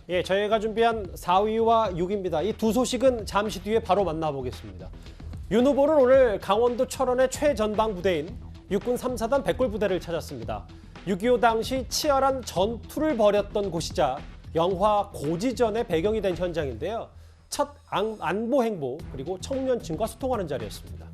예, 저희가 준비한 4위와 6위입니다. 이 두 소식은 잠시 뒤에 바로 만나보겠습니다. 윤 후보는 오늘 강원도 철원의 최전방 부대인 육군 3사단 백골 부대를 찾았습니다. 6.25 당시 치열한 전투를 벌였던 곳이자 영화 고지전의 배경이 된 현장인데요. 첫 안보 행보 그리고 청년층과 소통하는 자리였습니다.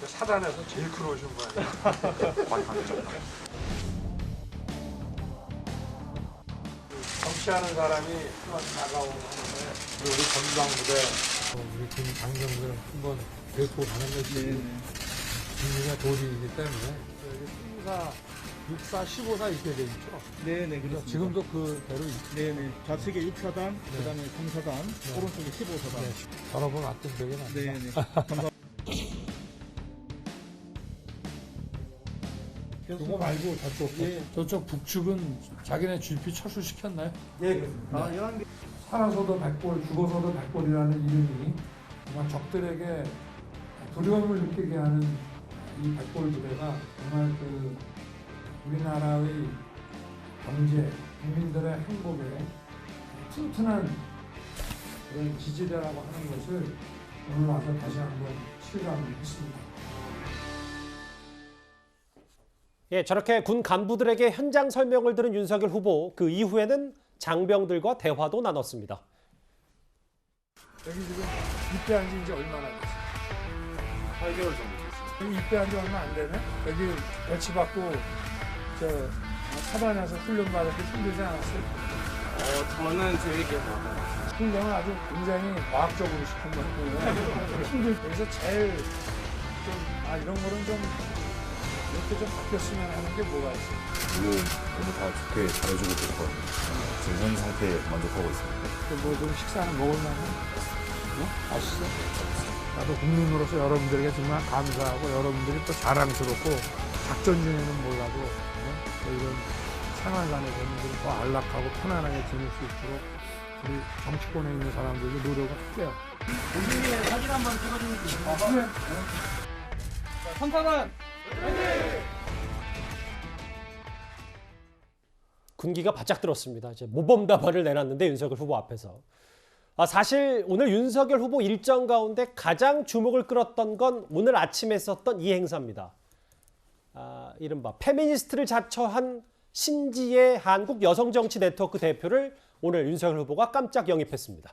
사단에서 제일 큰 오신 거 아니에요? 정치하는 사람이 다가오고 하는데 우리 전방부대 우리 군 장병들 한번 데리고 가는 것이 국민의 도리이기 때문에 여기 3사, 6사, 15사 이렇게 돼 있죠. 네네 그렇습니다. 지금도 그대로 있죠. 네네 좌측에 6사단, 그다음에 3사단, 오른쪽에 15사단. 여러 번 왔던 기억이 납니다. 네네. 감사합니다. 그거 말고 저쪽 북측은 자기네 GP 철수시켰나요? 예, 그렇습니다. 아, 11개. 살아서도 백골, 죽어서도 백골이라는 이름이 정말 적들에게 두려움을 느끼게 하는 이 백골 부대가 정말 그 우리나라의 경제, 국민들의 행복에 튼튼한 그런 지지대라고 하는 것을 오늘 와서 다시 한번 실감했습니다. 예, 저렇게 군 간부들에게 현장 설명을 들은 윤석열 후보, 그 이후에는 장병들과 대화도 나눴습니다. 여기 지금 입대한 지 이제 얼마나 됐어요? 8개월 정도 됐습니다. 여기 입대한 지 얼마 안 되네? 여기 배치받고 사단에서 훈련 받을 때 힘들지 않았어요? 저는 재밌게 봤어요. 훈련을 아주 굉장히 과학적으로 시킨 것 같고요. 여기서 제일 이런 거는 좀 이렇게 좀 바뀌었으면 하는 게 뭐가 있어요? 오늘 다 좋게 잘해주고 있거든요. 지금 현 상태에 만족하고 있습니다. 뭐 좀 식사는 먹을 만한? 아시죠? 나도 국민으로서 여러분들에게 정말 감사하고 여러분들이 또 자랑스럽고 작전 중에는 몰라도 또 이런 생활관에 여러분들이 더 안락하고 편안하게 지낼 수 있도록 우리 정치권에 있는 사람들이 노력을 할게요. 본인의 사진 한번 찍어주면 되겠습니다. 네. 3사단! 군기가 바짝 들었습니다. 이제 모범 답안을 내놨는데 윤석열 후보 앞에서. 사실 오늘 윤석열 후보 일정 가운데 가장 주목을 끌었던 건 오늘 아침에 있었던 이 행사입니다. 이른바 페미니스트를 자처한 신지혜 한국 여성정치 네트워크 대표를 오늘 윤석열 후보가 깜짝 영입했습니다.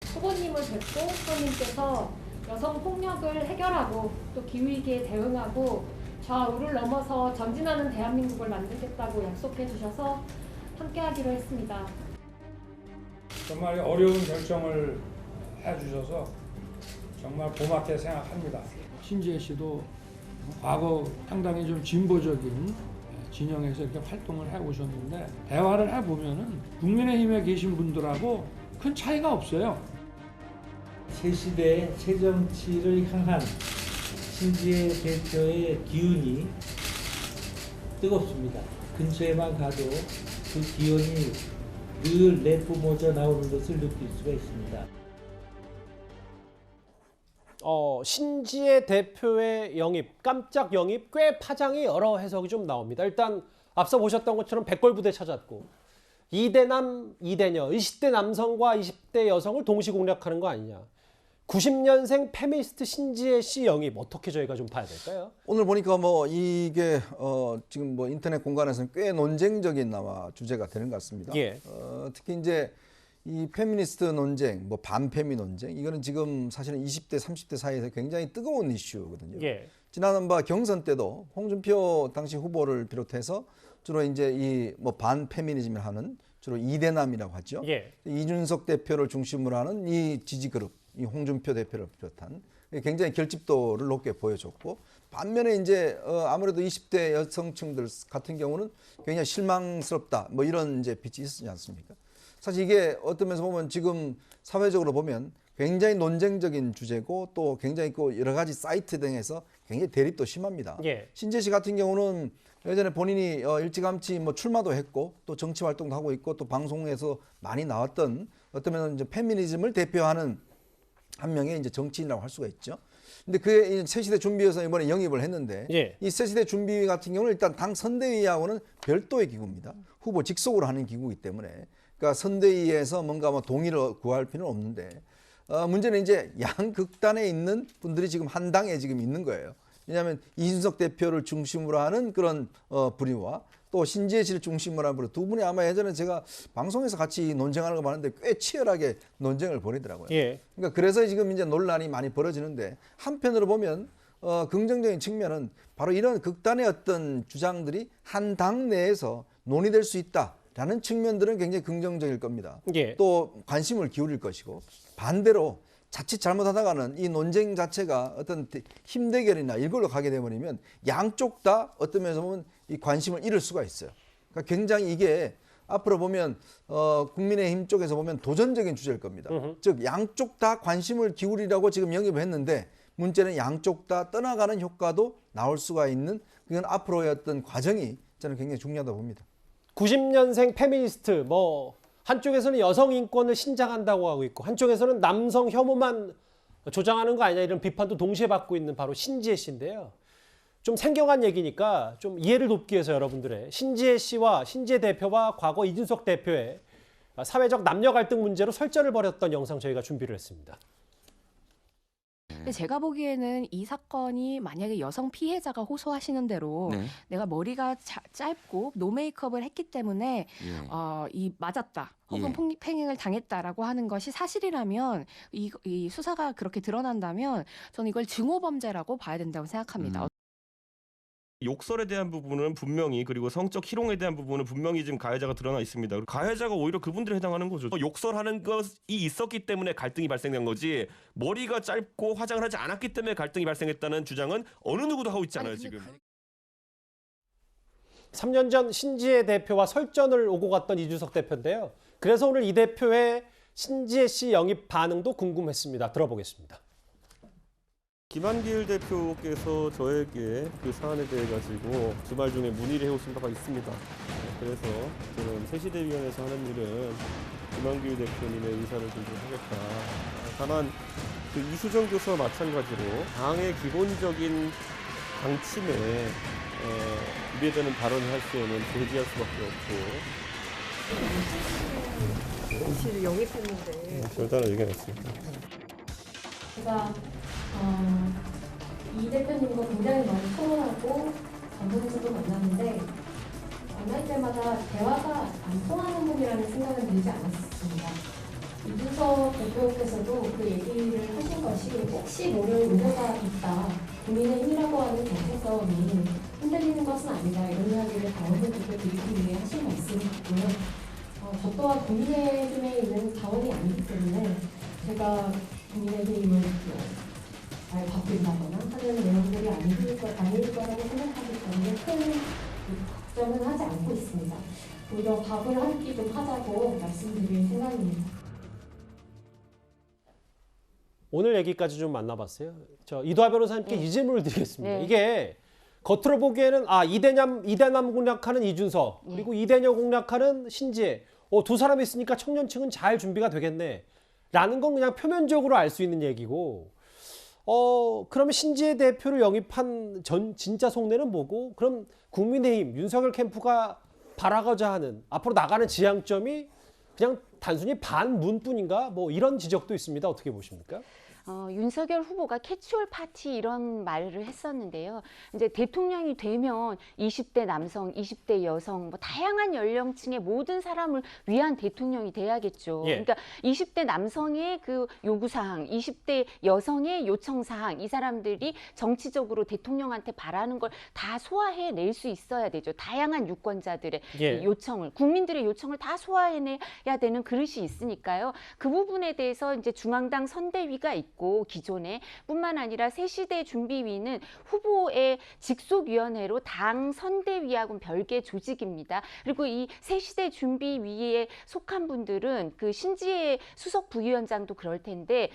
후보님을 뵙고 후보님께서 여성 폭력을 해결하고 또 기후위기에 대응하고 좌우를 넘어서 전진하는 대한민국을 만들겠다고 약속해 주셔서 함께하기로 했습니다. 정말 어려운 결정을 해주셔서 정말 고맙게 생각합니다. 신지혜 씨도 과거 상당히 좀 진보적인 진영에서 이렇게 활동을 해오셨는데 대화를 해보면은 국민의힘에 계신 분들하고 큰 차이가 없어요. 새 시대의 새 정치를 향한 신지혜 대표의 기운이 뜨겁습니다. 근처에만 가도 그 기운이 늘 내뿜어져 나오는 것을 느낄 수가 있습니다. 신지혜 대표의 영입, 깜짝 영입, 꽤 파장이 여러 해석이 좀 나옵니다. 일단 앞서 보셨던 것처럼 백골부대 찾았고 2대남, 2대녀, 20대 남성과 20대 여성을 동시 공략하는 거 아니냐. 90년생 페미니스트 신지혜 씨 영입 어떻게 저희가 좀 봐야 될까요? 오늘 보니까 뭐 이게 지금 뭐 인터넷 공간에서는 꽤 논쟁적인 아마 주제가 되는 것 같습니다. 예. 특히 이제 이 페미니스트 논쟁, 뭐 반페미 논쟁, 이거는 지금 사실은 20대, 30대 사이에서 굉장히 뜨거운 이슈거든요. 예. 지난번 경선 때도 홍준표 당시 후보를 비롯해서 주로 이제 이 뭐 반페미니즘을 하는 주로 이대남이라고 하죠. 예. 이준석 대표를 중심으로 하는 이 지지 그룹, 이 홍준표 대표를 비롯한 굉장히 결집도를 높게 보여줬고, 반면에 이제 아무래도 20대 여성층들 같은 경우는 굉장히 실망스럽다, 뭐 이런 이제 빛이 있었지 않습니까? 사실 이게 어떤 면에서 보면 지금 사회적으로 보면 굉장히 논쟁적인 주제고 또 굉장히 그 여러 가지 사이트 등에서 굉장히 대립도 심합니다. 예. 신재 씨 같은 경우는 예전에 본인이 일찌감치 뭐 출마도 했고 또 정치 활동도 하고 있고 또 방송에서 많이 나왔던 어쩌면 이제 페미니즘을 대표하는 한 명의 이제 정치인이라고 할 수가 있죠. 근데 그의 새시대 준비에서 이번에 영입을 했는데 예. 이 새시대 준비 같은 경우는 일단 당 선대위하고는 별도의 기구입니다. 후보 직속으로 하는 기구이기 때문에 그러니까 선대위에서 뭔가 뭐 동의를 구할 필요는 없는데 문제는 이제 양극단에 있는 분들이 지금 한 당에 지금 있는 거예요. 왜냐하면 이준석 대표를 중심으로 하는 그런 부류와 또 신지혜 씨를 중심으로 하는 부류 두 분이 아마 예전에 제가 방송에서 같이 논쟁하는 거 봤는데 꽤 치열하게 논쟁을 벌이더라고요. 예. 그러니까 그래서 지금 이제 논란이 많이 벌어지는데 한편으로 보면 긍정적인 측면은 바로 이런 극단의 어떤 주장들이 한 당 내에서 논의될 수 있다라는 측면들은 굉장히 긍정적일 겁니다. 예. 또 관심을 기울일 것이고 반대로 자칫 잘못하다가는 이 논쟁 자체가 어떤 힘 대결이나 이걸로 가게 되버리면 양쪽 다 어떤 면에서 보면 이 관심을 잃을 수가 있어요. 그러니까 굉장히 이게 앞으로 보면 국민의힘 쪽에서 보면 도전적인 주제일 겁니다. 즉 양쪽 다 관심을 기울이라고 지금 영입을 했는데 문제는 양쪽 다 떠나가는 효과도 나올 수가 있는 그건 앞으로의 어떤 과정이 저는 굉장히 중요하다고 봅니다. 90년생 페미니스트 뭐 한쪽에서는 여성 인권을 신장한다고 하고 있고 한쪽에서는 남성 혐오만 조장하는 거 아니냐 이런 비판도 동시에 받고 있는 바로 신지혜 씨인데요. 좀 생경한 얘기니까 좀 이해를 돕기 위해서 여러분들의 신지혜 씨와 신지혜 대표와 과거 이준석 대표의 사회적 남녀 갈등 문제로 설전을 벌였던 영상 저희가 준비를 했습니다. 근데 제가 보기에는 이 사건이 만약에 여성 피해자가 호소하시는 대로 네. 내가 머리가 짧고 노 메이크업을 했기 때문에 예. 이 맞았다 혹은 예. 폭행을 당했다라고 하는 것이 사실이라면 이 수사가 그렇게 드러난다면 저는 이걸 증오범죄라고 봐야 된다고 생각합니다. 욕설에 대한 부분은 분명히 그리고 성적 희롱에 대한 부분은 분명히 지금 가해자가 드러나 있습니다. 가해자가 오히려 그분들에 해당하는 거죠. 욕설하는 것이 있었기 때문에 갈등이 발생된 거지 머리가 짧고 화장을 하지 않았기 때문에 갈등이 발생했다는 주장은 어느 누구도 하고 있잖아요. 지금. 3년 전 신지혜 대표와 설전을 오고 갔던 이준석 대표인데요. 그래서 오늘 이 대표의 신지혜 씨 영입 반응도 궁금했습니다. 들어보겠습니다. 김한길 대표께서 저에게 그 사안에 대해 가지고 주말 중에 문의를 해오신 바가 있습니다. 그래서 저는 새시대위원회에서 하는 일은 김한길 대표님의 의사를 존중하겠다. 다만 그 이수정 교수와 마찬가지로 당의 기본적인 방침에 위배되는 발언을 할 때는 제지할 수밖에 없고. 씨를 영입했는데. 별다른 얘기가 없습니다. 제가 이 대표님과 굉장히 많이 토론하고 방송에서도 만났는데 만날 때마다 대화가 안 통하는 분이라는 생각은 들지 않았습니다. 이준석 대표께서도 그 얘기를 하신 것이 혹시 모를 우려가 있다. 국민의힘이라고 하는 정체성이 흔들리는 것은 아니다. 이런 이야기를 강원도 대표 드리기 위해 하신 말씀이고요. 저 또한 국민의힘에 있는 자원이 아니기 때문에 제가 국민의힘을 잘 바뀐다거나 하는 내용들이 아닐 거라고 생각하기 때문에 큰 걱정은 하지 않고 있습니다. 오히려 밥을 한 끼 좀 하자고 말씀드릴 생각입니다. 오늘 얘기까지 좀 만나봤어요. 저 이도하 변호사님께 이 질문을 드리겠습니다. 이게 겉으로 보기에는 이대남 공략하는 이준석 그리고 이대녀 공략하는 신지혜 두 사람이 있으니까 청년층은 잘 준비가 되겠네 라는 건 그냥 표면적으로 알 수 있는 얘기고 그러면 신지혜 대표를 영입한 진짜 속내는 뭐고 그럼 국민의힘 윤석열 캠프가 바라고자 하는 앞으로 나가는 지향점이 그냥 단순히 반문뿐인가 뭐 이런 지적도 있습니다. 어떻게 보십니까? 윤석열 후보가 캐치올 파티 이런 말을 했었는데요. 이제 대통령이 되면 20대 남성, 20대 여성, 뭐 다양한 연령층의 모든 사람을 위한 대통령이 돼야겠죠. 그러니까 20대 남성의 그 요구사항, 20대 여성의 요청사항, 이 사람들이 정치적으로 대통령한테 바라는 걸 다 소화해낼 수 있어야 되죠. 다양한 유권자들의 요청을, 국민들의 요청을 다 소화해내야 되는 그릇이 있으니까요. 그 부분에 대해서 이제 중앙당 선대위가 있고 있고 기존에 뿐만 아니라 새시대 준비위는 후보의 직속위원회로 당 선대위하고는 별개 조직입니다. 그리고 이 새시대 준비위에 속한 분들은 그 신지혜 수석 부위원장도 그럴 텐데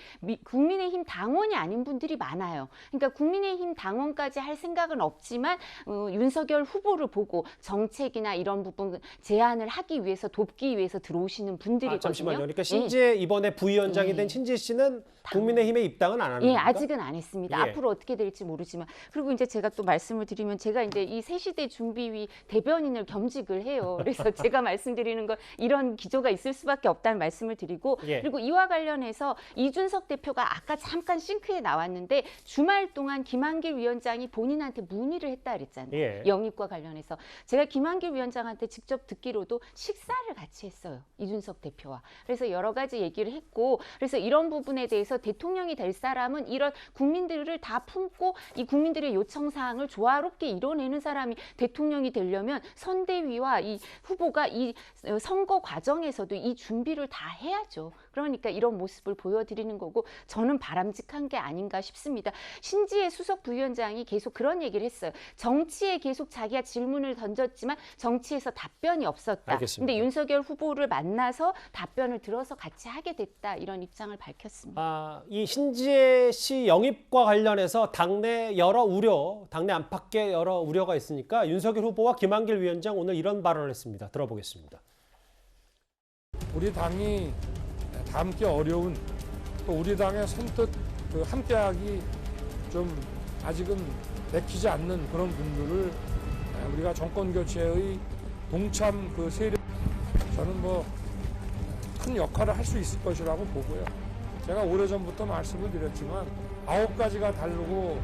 국민의힘 당원이 아닌 분들이 많아요. 그러니까 국민의힘 당원까지 할 생각은 없지만 윤석열 후보를 보고 정책이나 이런 부분 제안을 하기 위해서 돕기 위해서 들어오시는 분들이거든요. 잠시만요. 그러니까 신지혜 이번에 부위원장이 된 신지혜 씨는 국민의힘에 입당은 안 하는 예, 겁니까? 아직은 안 했습니다. 예. 앞으로 어떻게 될지 모르지만. 그리고 이제 제가 또 말씀을 드리면 제가 이제 이 새시대 준비위 대변인을 겸직을 해요. 그래서 제가 말씀드리는 건 이런 기조가 있을 수밖에 없다는 말씀을 드리고 예. 그리고 이와 관련해서 이준석 대표가 아까 잠깐 싱크에 나왔는데 주말 동안 김한길 위원장이 본인한테 문의를 했다 그랬잖아요. 예. 영입과 관련해서 제가 김한길 위원장한테 직접 듣기로도 식사를 같이 했어요. 이준석 대표와. 그래서 여러 가지 얘기를 했고 그래서 이런 부분에 대해서 대통령이 될 사람은 이런 국민들을 다 품고 이 국민들의 요청사항을 조화롭게 이뤄내는 사람이 대통령이 되려면 선대위와 이 후보가 이 선거 과정에서도 이 준비를 다 해야죠. 그러니까 이런 모습을 보여드리는 거고 저는 바람직한 게 아닌가 싶습니다. 신지혜 수석 부위원장이 계속 그런 얘기를 했어요. 정치에 계속 자기가 질문을 던졌지만 정치에서 답변이 없었다. 알겠습니다. 근데 윤석열 후보를 만나서 답변을 들어서 같이 하게 됐다. 이런 입장을 밝혔습니다. 이 신지혜 씨 영입과 관련해서 당내 여러 우려, 당내 안팎의 여러 우려가 있으니까 윤석열 후보와 김한길 위원장 오늘 이런 발언을 했습니다. 들어보겠습니다. 우리 당이 함께 어려운 또 우리 당의 선뜻 함께하기 좀 아직은 내키지 않는 그런 분들을 우리가 정권 교체의 동참 그 세력 저는 뭐 큰 역할을 할 수 있을 것이라고 보고요. 제가 오래전부터 말씀을 드렸지만 9가지가 다르고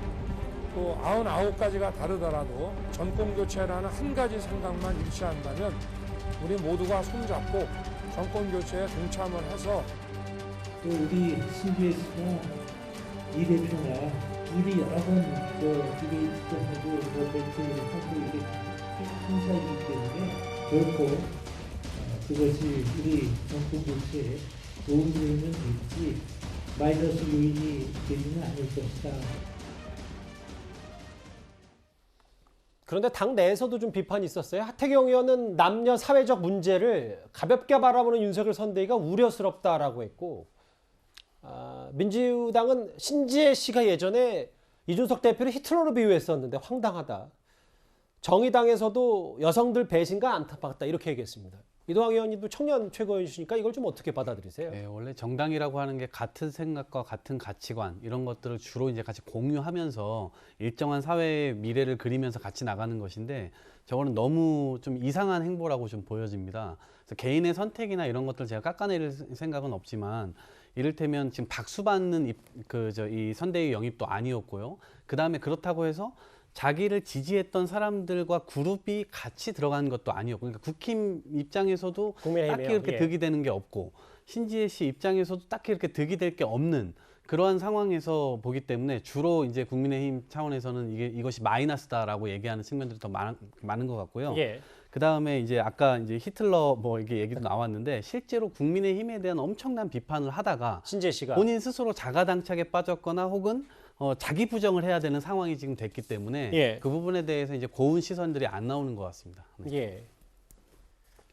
또 99가지가 다르더라도 정권 교체라는 한 가지 생각만 일치한다면 우리 모두가 손잡고 정권 교체에 동참을 해서 또 우리 신지혜 씨가 이 대표가 일이 여러 번 디베이트도 하고 배틀을 하고 이게 큰 사이기 때문에 결코 그것이 우리 정권 교체에 도움이 되는 일지 마이너스 요인이 되지는 않을 것이다. 그런데 당 내에서도 좀 비판이 있었어요. 하태경 의원은 남녀 사회적 문제를 가볍게 바라보는 윤석열 선대위가 우려스럽다라고 했고 민주당은 신지혜 씨가 예전에 이준석 대표를 히틀러로 비유했었는데 황당하다. 정의당에서도 여성들 배신과 안타깝다 이렇게 얘기했습니다. 이동환 의원님도 청년 최고위원이시니까 이걸 좀 어떻게 받아들이세요? 네, 원래 정당이라고 하는 게 같은 생각과 같은 가치관 이런 것들을 주로 이제 같이 공유하면서 일정한 사회의 미래를 그리면서 같이 나가는 것인데 저거는 너무 좀 이상한 행보라고 좀 보여집니다. 그래서 개인의 선택이나 이런 것들 제가 깎아내릴 생각은 없지만 이를테면 지금 박수 받는 이 선대위 영입도 아니었고요. 그 다음에 그렇다고 해서 자기를 지지했던 사람들과 그룹이 같이 들어간 것도 아니었고, 그러니까 국힘 입장에서도 딱히 이렇게 득이 되는 게 없고, 신지혜 씨 입장에서도 딱히 이렇게 득이 될 게 없는 그러한 상황에서 보기 때문에 주로 이제 국민의힘 차원에서는 이것이 마이너스다라고 얘기하는 측면들이 더 많은 것 같고요. 예. 그 다음에 이제 아까 이제 히틀러 뭐 이게 얘기도 나왔는데 실제로 국민의힘에 대한 엄청난 비판을 하다가 신지혜 씨가 본인 스스로 자가당착에 빠졌거나 혹은 자기 부정을 해야 되는 상황이 지금 됐기 때문에 예. 그 부분에 대해서 이제 고운 시선들이 안 나오는 것 같습니다. 예.